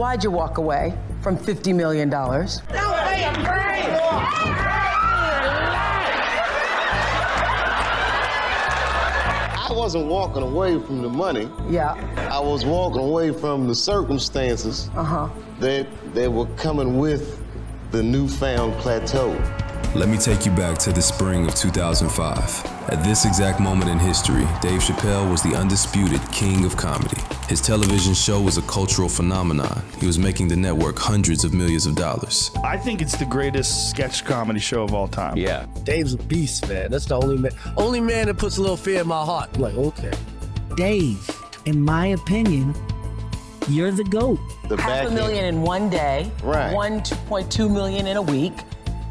why'd you walk away from $50 million? I wasn't walking away from the money. Yeah. I was walking away from the circumstances that were coming with the newfound plateau. Let me take you back to the spring of 2005. At this exact moment in history, Dave Chappelle was the undisputed king of comedy. His television show was a cultural phenomenon. He was making the network hundreds of millions of dollars. I think it's the greatest sketch comedy show of all time. Yeah. Dave's a beast, man. That's the only man that puts a little fear in my heart. I'm like, okay. Dave, in my opinion, you're the GOAT. $500,000 in one day. Right. 2.2 million in a week.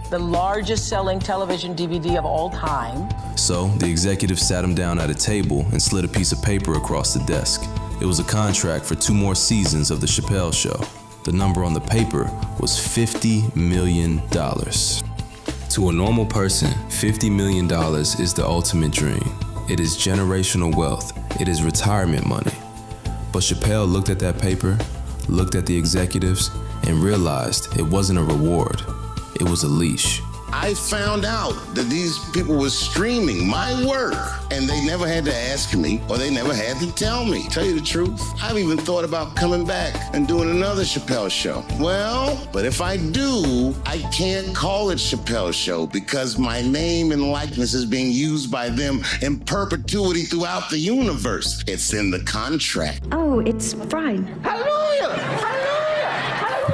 The largest selling television DVD of all time. So the executive sat him down at a table and slid a piece of paper across the desk. It was a contract for 2 more seasons of The Chappelle Show. The number on the paper was $50 million. To a normal person, $50 million is the ultimate dream. It is generational wealth. It is retirement money. But Chappelle looked at that paper, looked at the executives, and realized it wasn't a reward. It was a leash. I found out that these people were streaming my work, and they never had to ask me, or they never had to tell me. Tell you the truth, I've even thought about coming back and doing another Chappelle Show. Well, but if I do, I can't call it Chappelle Show because my name and likeness is being used by them in perpetuity throughout the universe. It's in the contract. Oh, it's fine.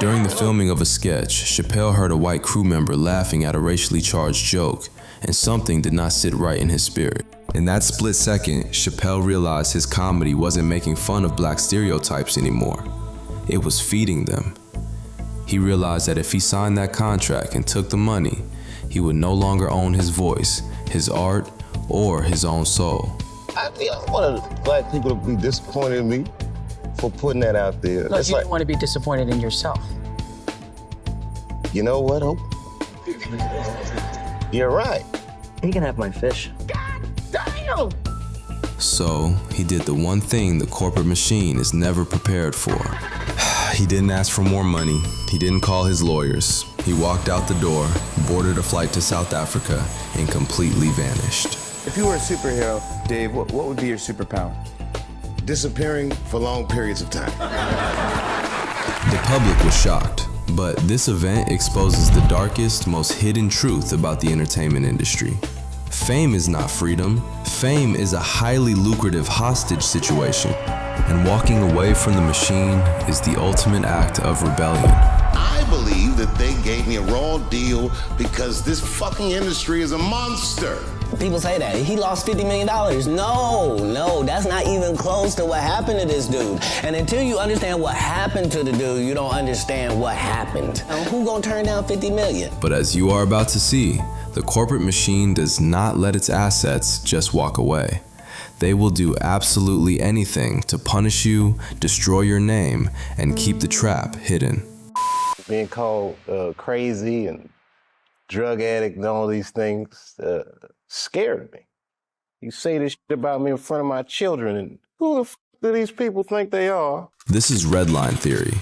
During the filming of a sketch, Chappelle heard a white crew member laughing at a racially charged joke, and something did not sit right in his spirit. In that split second, Chappelle realized his comedy wasn't making fun of black stereotypes anymore. It was feeding them. He realized that if he signed that contract and took the money, he would no longer own his voice, his art, or his own soul. I want black people to be disappointed in me for putting that out there. No, you don't want to be disappointed in yourself. You know what, Hope? You're right. You can have my fish. God damn! So he did the one thing the corporate machine is never prepared for. He didn't ask for more money. He didn't call his lawyers. He walked out the door, boarded a flight to South Africa, and completely vanished. If you were a superhero, Dave, what would be your superpower? Disappearing for long periods of time. The public was shocked, but this event exposes the darkest, most hidden truth about the entertainment industry. Fame is not freedom. Fame is a highly lucrative hostage situation, and walking away from the machine is the ultimate act of rebellion. I believe that they gave me a raw deal because this fucking industry is a monster. People say that. He lost $50 million. No, that's not even close to what happened to this dude. And until you understand what happened to the dude, you don't understand what happened. Now, who gonna turn down $50 million? But as you are about to see, the corporate machine does not let its assets just walk away. They will do absolutely anything to punish you, destroy your name, and keep the trap hidden. Being called crazy and drug addict and all these things scared me. You say this shit about me in front of my children, and who the f do these people think they are? This is redline theory.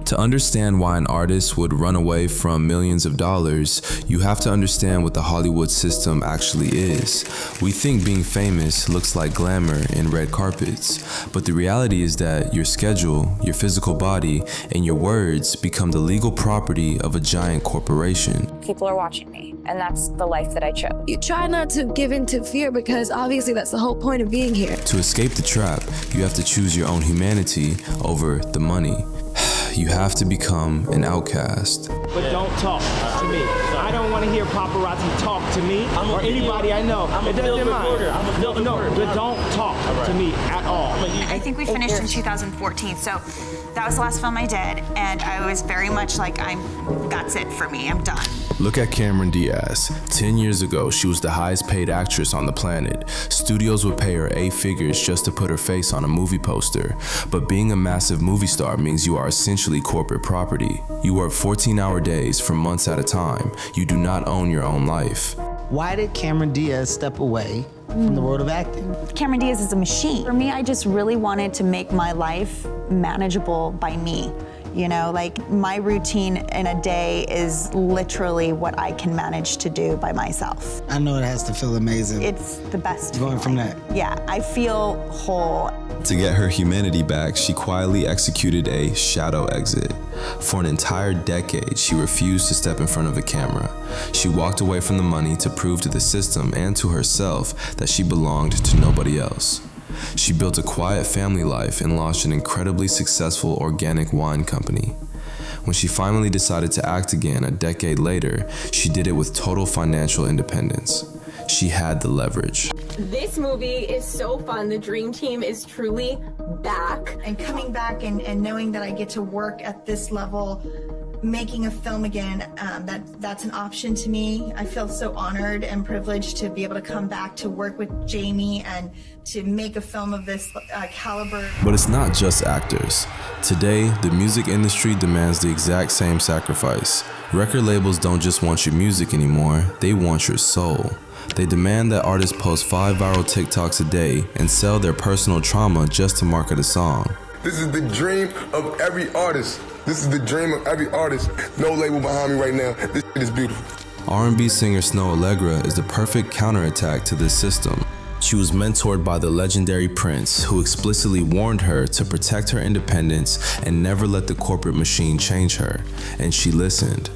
To understand why an artist would run away from millions of dollars, you have to understand what the Hollywood system actually is. We think being famous looks like glamour and red carpets, but the reality is that your schedule, your physical body, and your words become the legal property of a giant corporation. People are watching me, and that's the life that I chose. You try not to give in to fear because obviously that's the whole point of being here. To escape the trap, you have to choose your own humanity over the money. You have to become an outcast. But don't talk to me. I don't want to hear paparazzi talk to me or anybody I know. It doesn't matter. But don't talk to me at all. I think we finished in 2014, so that was the last film I did, and I was very much like, that's it for me, I'm done. Look at Cameron Diaz. 10 years ago, she was the highest paid actress on the planet. Studios would pay her 8 figures just to put her face on a movie poster. But being a massive movie star means you are essentially corporate property. You work 14-hour days for months at a time. You do not own your own life. Why did Cameron Diaz step away from the world of acting. Cameron Diaz is a machine. For me, I just really wanted to make my life manageable by me. You know, like my routine in a day is literally what I can manage to do by myself. I know it has to feel amazing. It's the best. Going from that. Yeah, I feel whole. To get her humanity back, she quietly executed a shadow exit. For an entire decade, she refused to step in front of a camera. She walked away from the money to prove to the system and to herself that she belonged to nobody else. She built a quiet family life and launched an incredibly successful organic wine company. When she finally decided to act again a decade later, she did it with total financial independence. She had the leverage. This movie is so fun. The dream team is truly back. And coming back and knowing that I get to work at this level, making a film again, that's an option to me. I feel so honored and privileged to be able to come back to work with Jamie and to make a film of this caliber. But it's not just actors. Today, the music industry demands the exact same sacrifice. Record labels don't just want your music anymore, they want your soul. They demand that artists post 5 viral TikToks a day and sell their personal trauma just to market a song. This is the dream of every artist. This is the dream of every artist. No label behind me right now. This shit is beautiful. R&B singer Snoh Aalegra is the perfect counterattack to this system. She was mentored by the legendary Prince, who explicitly warned her to protect her independence and never let the corporate machine change her, and she listened.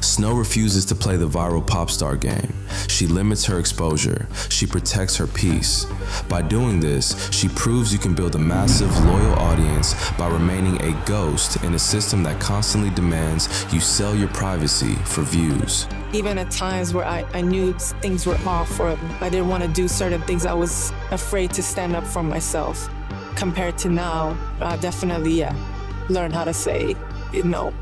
Snoh refuses to play the viral pop star game. She limits her exposure. She protects her peace. By doing this, she proves you can build a massive, loyal audience by remaining a ghost in a system that constantly demands you sell your privacy for views. Even at times where I knew things were off or I didn't want to do certain things, I was afraid to stand up for myself. Compared to now, definitely, learn how to say no.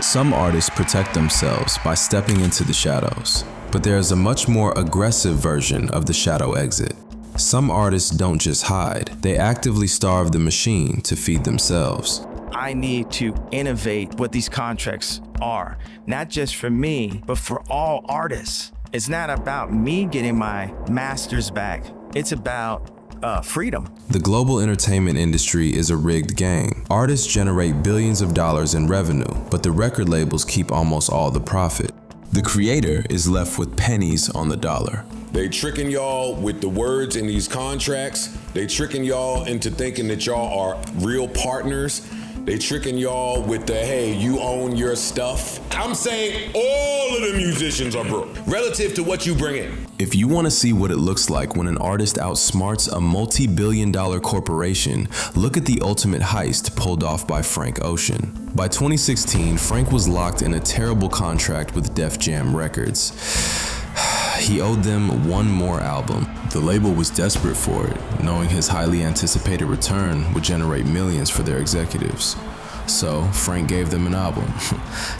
Some artists protect themselves by stepping into the shadows, but there is a much more aggressive version of the shadow exit. Some artists don't just hide, they actively starve the machine to feed themselves. I need to innovate what these contracts are, not just for me, but for all artists. It's not about me getting my masters back. It's about freedom. The global entertainment industry is a rigged game. Artists generate billions of dollars in revenue, but the record labels keep almost all the profit. The creator is left with pennies on the dollar. They tricking y'all with the words in these contracts. They tricking y'all into thinking that y'all are real partners. They tricking y'all with the, hey, you own your stuff. I'm saying all of the musicians are broke relative to what you bring in. If you want to see what it looks like when an artist outsmarts a multi-billion-dollar corporation, look at the ultimate heist pulled off by Franck Ocean. By 2016, Franck was locked in a terrible contract with Def Jam Records. He owed them one more album. The label was desperate for it, knowing his highly anticipated return would generate millions for their executives. So Franck gave them an album.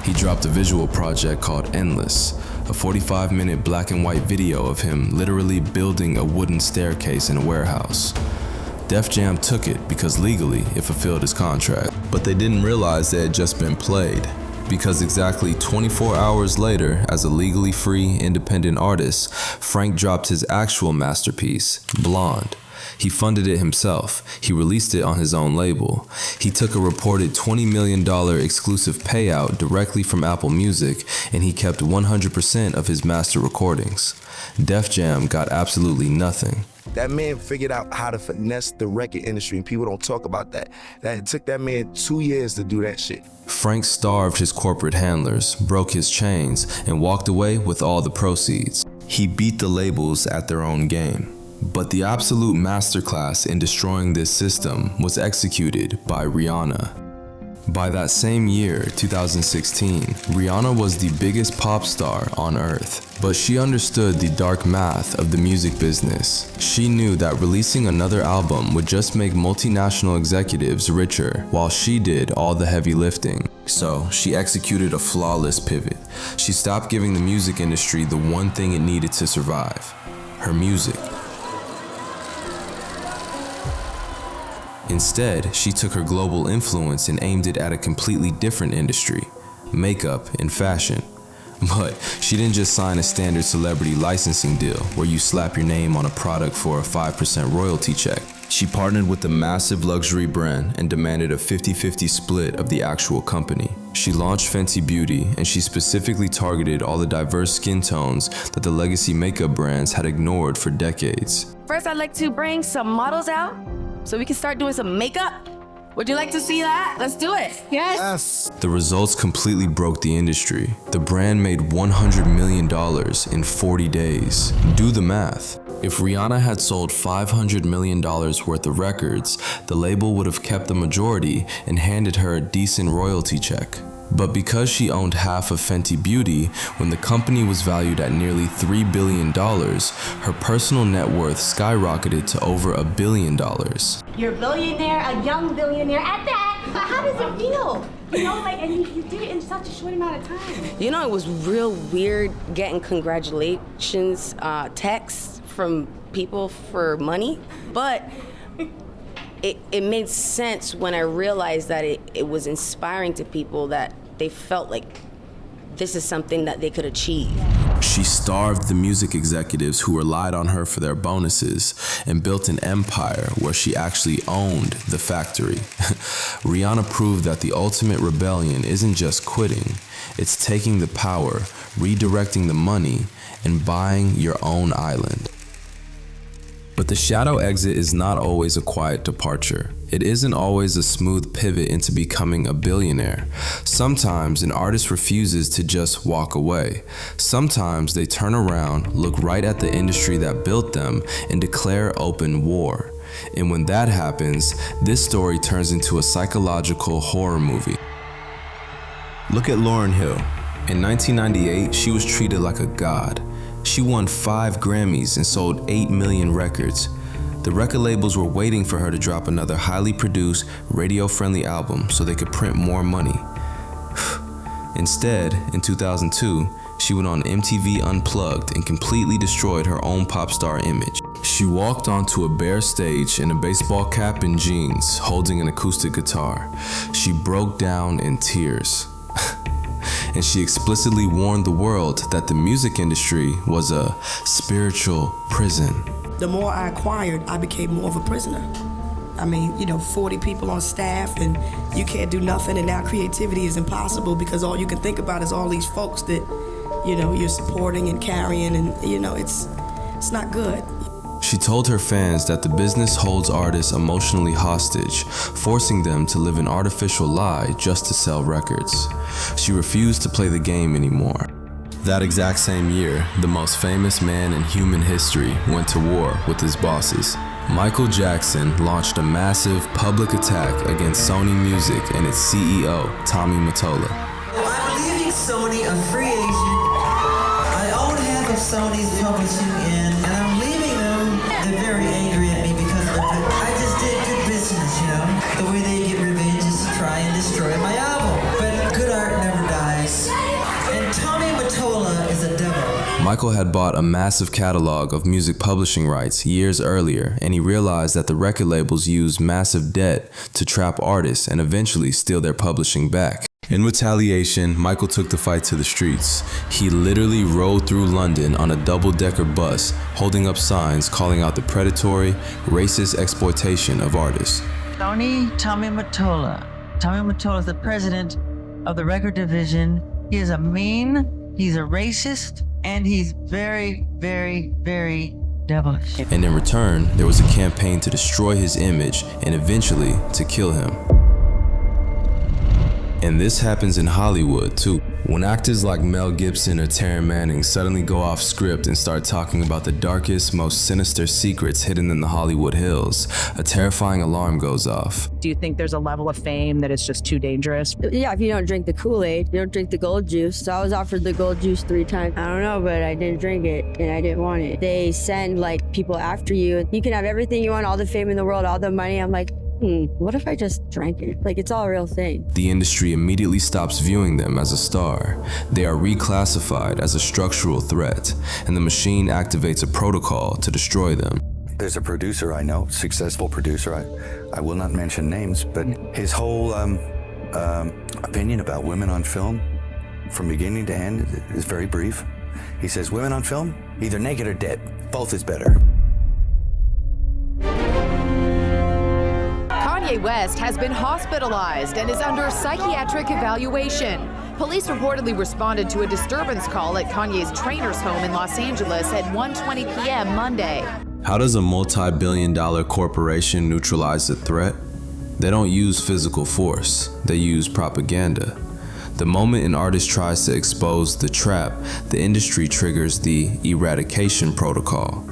He dropped a visual project called Endless, a 45-minute black and white video of him literally building a wooden staircase in a warehouse. Def Jam took it because legally it fulfilled his contract, but they didn't realize they had just been played. Because exactly 24 hours later, as a legally free, independent artist, Franck dropped his actual masterpiece, Blonde. He funded it himself. He released it on his own label. He took a reported $20 million exclusive payout directly from Apple Music, and he kept 100% of his master recordings. Def Jam got absolutely nothing. That man figured out how to finesse the record industry, and people don't talk about that. It took that man 2 years to do that shit. Franck starved his corporate handlers, broke his chains, and walked away with all the proceeds. He beat the labels at their own game. But the absolute masterclass in destroying this system was executed by Rihanna. By that same year, 2016, Rihanna was the biggest pop star on earth, but she understood the dark math of the music business. She knew that releasing another album would just make multinational executives richer, while she did all the heavy lifting. So she executed a flawless pivot. She stopped giving the music industry the one thing it needed to survive: her music. Instead, she took her global influence and aimed it at a completely different industry, makeup and fashion. But she didn't just sign a standard celebrity licensing deal where you slap your name on a product for a 5% royalty check. She partnered with a massive luxury brand and demanded a 50-50 split of the actual company. She launched Fenty Beauty, and she specifically targeted all the diverse skin tones that the legacy makeup brands had ignored for decades. First, I'd like to bring some models out so we can start doing some makeup. Would you like to see that? Let's do it. Yes. The results completely broke the industry. The brand made $100 million in 40 days. Do the math. If Rihanna had sold $500 million worth of records, the label would have kept the majority and handed her a decent royalty check. But because she owned half of Fenty Beauty, when the company was valued at nearly $3 billion, her personal net worth skyrocketed to over $1 billion. You're a billionaire, a young billionaire at that. But how does it feel? You know, like, and you did it in such a short amount of time. You know, it was real weird getting congratulations texts from people for money, but it made sense when I realized that it was inspiring to people, that they felt like this is something that they could achieve. She starved the music executives who relied on her for their bonuses and built an empire where she actually owned the factory. Rihanna proved that the ultimate rebellion isn't just quitting, it's taking the power, redirecting the money, and buying your own island. But the shadow exit is not always a quiet departure. It isn't always a smooth pivot into becoming a billionaire. Sometimes an artist refuses to just walk away. Sometimes they turn around, look right at the industry that built them, and declare open war. And when that happens, this story turns into a psychological horror movie. Look at Lauryn Hill. In 1998, she was treated like a god. She won 5 Grammys and sold 8 million records. The record labels were waiting for her to drop another highly produced, radio-friendly album so they could print more money. Instead, in 2002, she went on MTV Unplugged and completely destroyed her own pop star image. She walked onto a bare stage in a baseball cap and jeans, holding an acoustic guitar. She broke down in tears. And she explicitly warned the world that the music industry was a spiritual prison. The more I acquired, I became more of a prisoner. I mean, 40 people on staff, and you can't do nothing, and now creativity is impossible because all you can think about is all these folks that, you're supporting and carrying, and, it's not good. She told her fans that the business holds artists emotionally hostage, forcing them to live an artificial lie just to sell records. She refused to play the game anymore. That exact same year, the most famous man in human history went to war with his bosses. Michael Jackson launched a massive public attack against Sony Music and its CEO, Tommy Mottola. I'm leaving Sony a free agent. I own half of Sony's publishing and I'm leaving them. They're very angry at me because of it. I just did good business, The way they get revenge is to try and destroy my album. But good art never dies. And Tommy Mottola is a devil. Michael had bought a massive catalog of music publishing rights years earlier, and he realized that the record labels used massive debt to trap artists and eventually steal their publishing back. In retaliation, Michael took the fight to the streets. He literally rode through London on a double-decker bus, holding up signs calling out the predatory, racist exploitation of artists. Tommy Mottola. Tommy Mottola is the president of the record division. He is a mean, he's a racist, and he's very, very, very devilish. And in return, there was a campaign to destroy his image and eventually to kill him. And this happens in Hollywood too. When actors like Mel Gibson or Taryn Manning suddenly go off script and start talking about the darkest, most sinister secrets hidden in the Hollywood hills, a terrifying alarm goes off. Do you think there's a level of fame that is just too dangerous? Yeah, if you don't drink the Kool-Aid, you don't drink the gold juice. So I was offered the gold juice 3 times. I don't know, but I didn't drink it and I didn't want it. They send people after you. You can have everything you want, all the fame in the world, all the money. I'm like, what if I just drank it? It's all a real thing. The industry immediately stops viewing them as a star. They are reclassified as a structural threat, and the machine activates a protocol to destroy them. There's a producer I know, successful producer. I will not mention names, but his whole opinion about women on film, from beginning to end, is very brief. He says, women on film, either naked or dead. Both is better. Kanye West has been hospitalized and is under psychiatric evaluation. Police reportedly responded to a disturbance call at Kanye's trainer's home in Los Angeles at 1:20 p.m. Monday. How does a multi-billion-dollar corporation neutralize the threat? They don't use physical force, they use propaganda. The moment an artist tries to expose the trap, the industry triggers the Eradication protocol.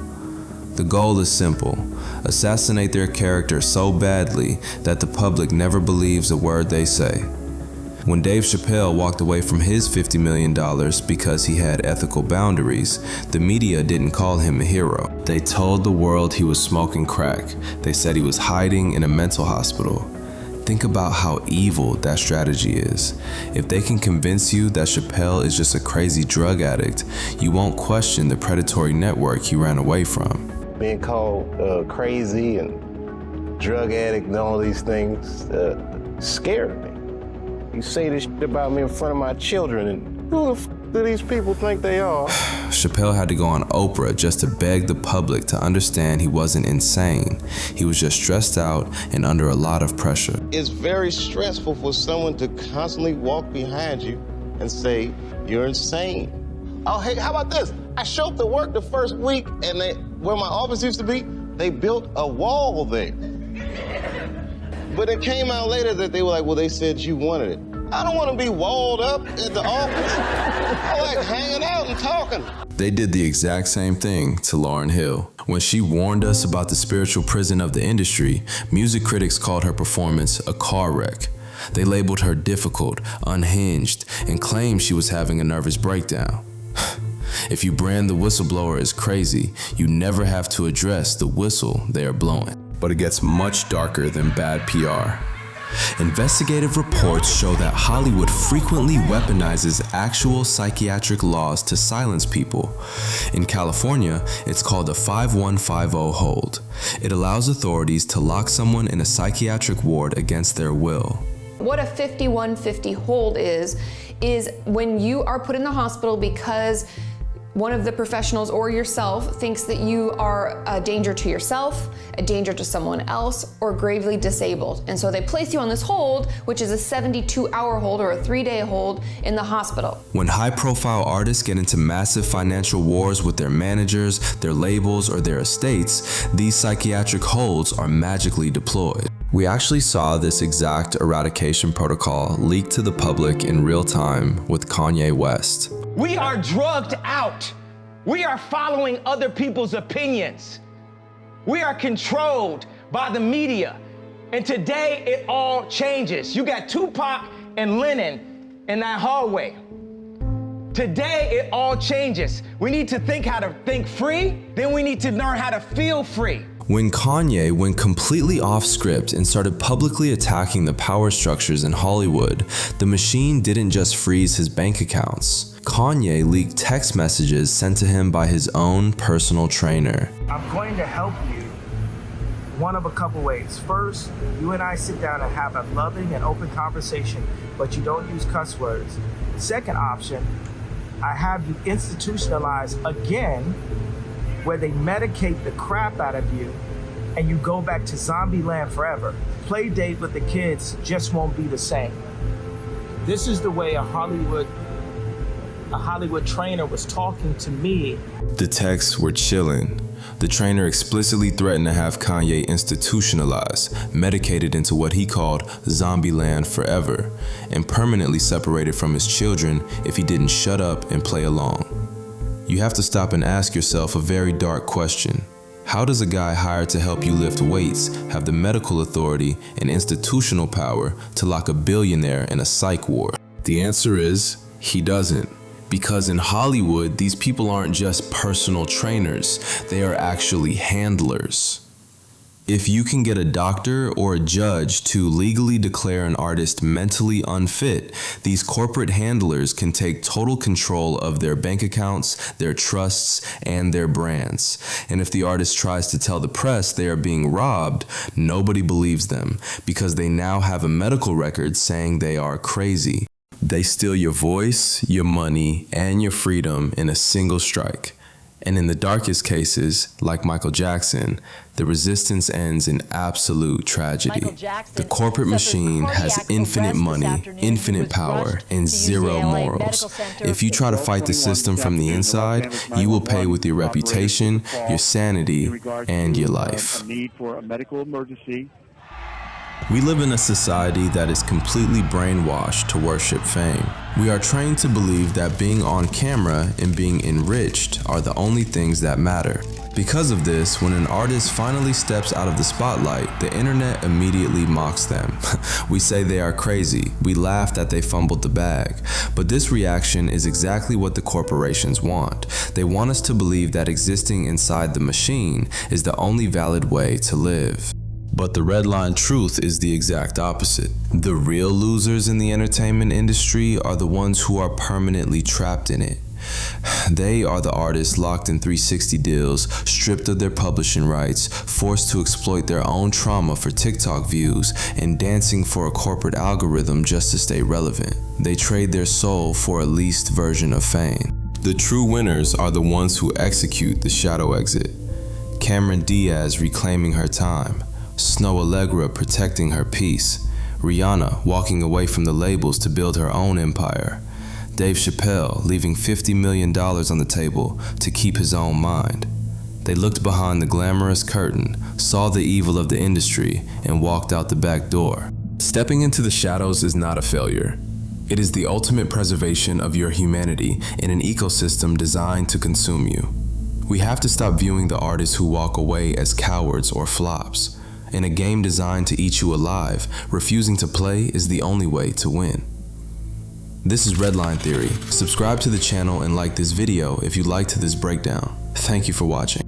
The goal is simple: assassinate their character so badly that the public never believes a word they say. When Dave Chappelle walked away from his $50 million because he had ethical boundaries, the media didn't call him a hero. They told the world he was smoking crack. They said he was hiding in a mental hospital. Think about how evil that strategy is. If they can convince you that Chappelle is just a crazy drug addict, you won't question the predatory network he ran away from. Being called crazy and drug addict and all these things scared me. You say this shit about me in front of my children, and who the f do these people think they are? Chappelle had to go on Oprah just to beg the public to understand he wasn't insane. He was just stressed out and under a lot of pressure. It's very stressful for someone to constantly walk behind you and say, you're insane. Oh, hey, how about this? I showed up to work the first week, and where my office used to be, they built a wall there. But it came out later that they were like, well, they said you wanted it. I don't want to be walled up at the office. I like hanging out and talking. They did the exact same thing to Lauryn Hill. When she warned us about the spiritual prison of the industry, music critics called her performance a car wreck. They labeled her difficult, unhinged, and claimed she was having a nervous breakdown. If you brand the whistleblower as crazy, you never have to address the whistle they are blowing. But it gets much darker than bad PR. Investigative reports show that Hollywood frequently weaponizes actual psychiatric laws to silence people. In California, it's called a 5150 hold. It allows authorities to lock someone in a psychiatric ward against their will. What a 5150 hold is when you are put in the hospital because one of the professionals or yourself thinks that you are a danger to yourself, a danger to someone else, or gravely disabled. And so they place you on this hold, which is a 72-hour hold or a 3-day hold in the hospital. When high-profile artists get into massive financial wars with their managers, their labels, or their estates, these psychiatric holds are magically deployed. We actually saw this exact Eradication protocol leaked to the public in real time with Kanye West. We are drugged out. We are following other people's opinions. We are controlled by the media. And today it all changes. You got Tupac and Lennon in that hallway. Today it all changes. We need to think how to think free, then we need to learn how to feel free. When Kanye went completely off script and started publicly attacking the power structures in Hollywood, the machine didn't just freeze his bank accounts. Kanye leaked text messages sent to him by his own personal trainer. I'm going to help you one of a couple ways. First, you and I sit down and have a loving and open conversation, but you don't use cuss words. Second option, I have you institutionalized again, where they medicate the crap out of you and you go back to zombie land forever. Play date with the kids just won't be the same. This is the way a Hollywood trainer was talking to me. The texts were chilling. The trainer explicitly threatened to have Kanye institutionalized, medicated into what he called zombie land forever, and permanently separated from his children if he didn't shut up and play along. You have to stop and ask yourself a very dark question. How does a guy hired to help you lift weights have the medical authority and institutional power to lock a billionaire in a psych ward? The answer is, he doesn't. Because in Hollywood, these people aren't just personal trainers, they are actually handlers. If you can get a doctor or a judge to legally declare an artist mentally unfit, these corporate handlers can take total control of their bank accounts, their trusts, and their brands. And if the artist tries to tell the press they are being robbed, nobody believes them because they now have a medical record saying they are crazy. They steal your voice, your money, and your freedom in a single strike. And in the darkest cases, like Michael Jackson, the resistance ends in absolute tragedy. The corporate machine has infinite money, infinite power, and zero morals. If you try to fight the system from the inside, you will pay with your reputation, your sanity, and your life. We live in a society that is completely brainwashed to worship fame. We are trained to believe that being on camera and being enriched are the only things that matter. Because of this, when an artist finally steps out of the spotlight, the internet immediately mocks them. We say they are crazy. We laugh that they fumbled the bag. But this reaction is exactly what the corporations want. They want us to believe that existing inside the machine is the only valid way to live. But the red line truth is the exact opposite. The real losers in the entertainment industry are the ones who are permanently trapped in it. They are the artists locked in 360 deals, stripped of their publishing rights, forced to exploit their own trauma for TikTok views, and dancing for a corporate algorithm just to stay relevant. They trade their soul for a leased version of fame. The true winners are the ones who execute the shadow exit. Cameron Diaz reclaiming her time. Snoh Aalegra protecting her peace, Rihanna walking away from the labels to build her own empire, Dave Chappelle leaving $50 million on the table to keep his own mind. They looked behind the glamorous curtain, saw the evil of the industry, and walked out the back door. Stepping into the shadows is not a failure. It is the ultimate preservation of your humanity in an ecosystem designed to consume you. We have to stop viewing the artists who walk away as cowards or flops. In a game designed to eat you alive, refusing to play is the only way to win. This is Redline Theory. Subscribe to the channel and like this video if you liked this breakdown. Thank you for watching.